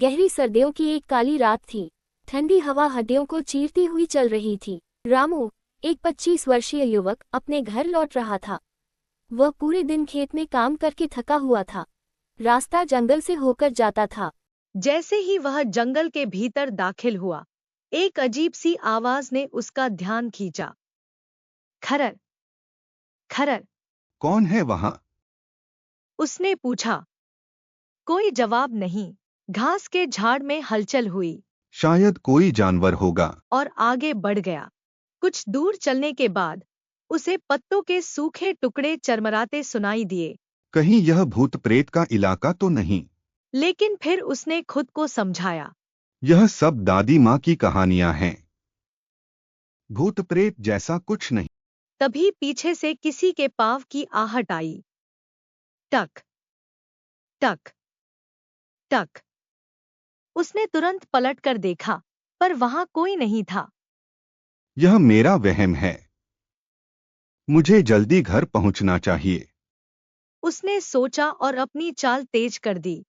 गहरी सर्दियों की एक काली रात थी। ठंडी हवा हड्डियों को चीरती हुई चल रही थी। रामू, एक 25 वर्षीय युवक, अपने घर लौट रहा था। वह पूरे दिन खेत में काम करके थका हुआ था। रास्ता जंगल से होकर जाता था। जैसे ही वह जंगल के भीतर दाखिल हुआ, एक अजीब सी आवाज ने उसका ध्यान खींचा। खरर, खरर, कौन है वहां? उसने पूछा। कोई जवाब नहीं। घास के झाड़ में हलचल हुई शायद कोई जानवर होगा। और आगे बढ़ गया। कुछ दूर चलने के बाद उसे पत्तों के सूखे टुकड़े चरमराते सुनाई दिए। कहीं यह भूत प्रेत का इलाका तो नहीं? लेकिन फिर उसने खुद को समझाया। यह सब दादी माँ की कहानियां हैं। भूत प्रेत जैसा कुछ नहीं। तभी पीछे से किसी के पाँव की आहट आई। टक, टक, टक। उसने तुरंत पलटकर देखा, पर वहां कोई नहीं था। यह मेरा वहम है। मुझे जल्दी घर पहुंचना चाहिए। उसने सोचा और अपनी चाल तेज कर दी।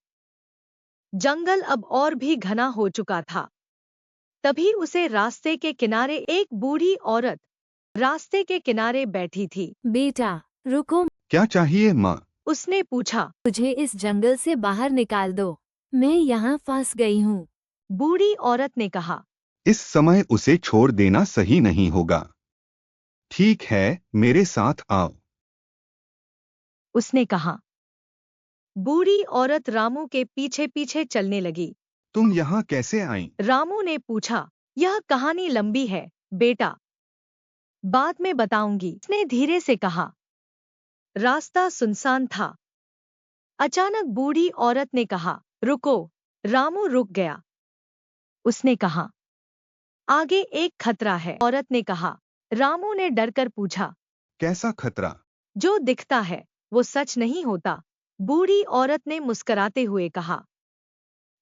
जंगल अब और भी घना हो चुका था। तभी उसे रास्ते के किनारे एक बूढ़ी औरत रास्ते के किनारे बैठी थी। बेटा, रुको। क्या चाहिए माँ? उसने पूछा। मुझे इस जंगल से बाहर निकाल दो। मैं यहाँ फंस गई हूँ। बूढ़ी औरत ने कहा। इस समय उसे छोड़ देना सही नहीं होगा। ठीक है, मेरे साथ आओ। उसने कहा। बूढ़ी औरत रामू के पीछे पीछे चलने लगी। तुम यहाँ कैसे आई? रामू ने पूछा। यह कहानी लंबी है, बेटा। बाद में बताऊंगी, उसने धीरे से कहा। रास्ता सुनसान था। अचानक बूढ़ी औरत ने कहा, रुको। रामू रुक गया। उसने कहा, आगे एक खतरा है। औरत ने कहा। रामू ने डरकर पूछा। कैसा खतरा? जो दिखता है वो सच नहीं होता, बूढ़ी औरत ने मुस्कुराते हुए कहा।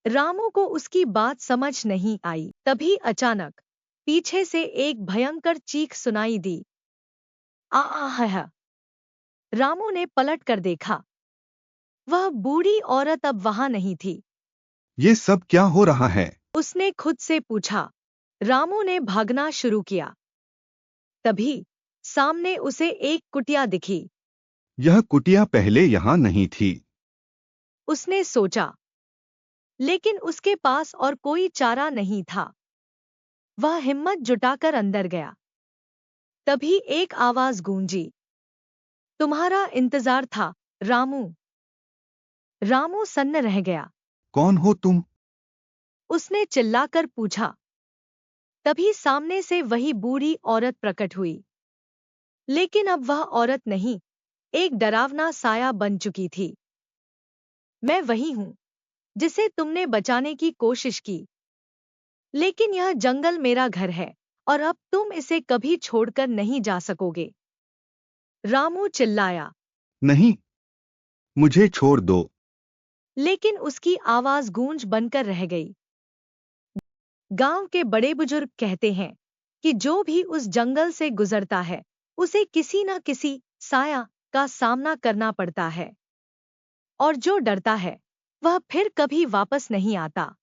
रामू को उसकी बात समझ नहीं आई। तभी अचानक पीछे से एक भयंकर चीख सुनाई दी। आह! रामू ने पलट कर देखा। वह बूढ़ी औरत अब वहां नहीं थी। ये सब क्या हो रहा है? उसने खुद से पूछा। रामू ने भागना शुरू किया। तभी सामने उसे एक कुटिया दिखी। यह कुटिया पहले यहाँ नहीं थी। उसने सोचा। लेकिन उसके पास और कोई चारा नहीं था। वह हिम्मत जुटाकर अंदर गया। तभी एक आवाज गूंजी। तुम्हारा इंतजार था, रामू। रामू सन्न रह गया। कौन हो तुम? उसने चिल्लाकर पूछा। तभी सामने से वही बूढ़ी औरत प्रकट हुई। लेकिन अब वह औरत नहीं, एक डरावना साया बन चुकी थी। मैं वही हूं जिसे तुमने बचाने की कोशिश की। लेकिन यह जंगल मेरा घर है और अब तुम इसे कभी छोड़कर नहीं जा सकोगे। रामू चिल्लाया। नहीं, मुझे छोड़ दो। लेकिन उसकी आवाज गूंज बनकर रह गई। गांव के बड़े बुजुर्ग कहते हैं कि जो भी उस जंगल से गुजरता है, उसे किसी न किसी साया का सामना करना पड़ता है। और जो डरता है, वह फिर कभी वापस नहीं आता।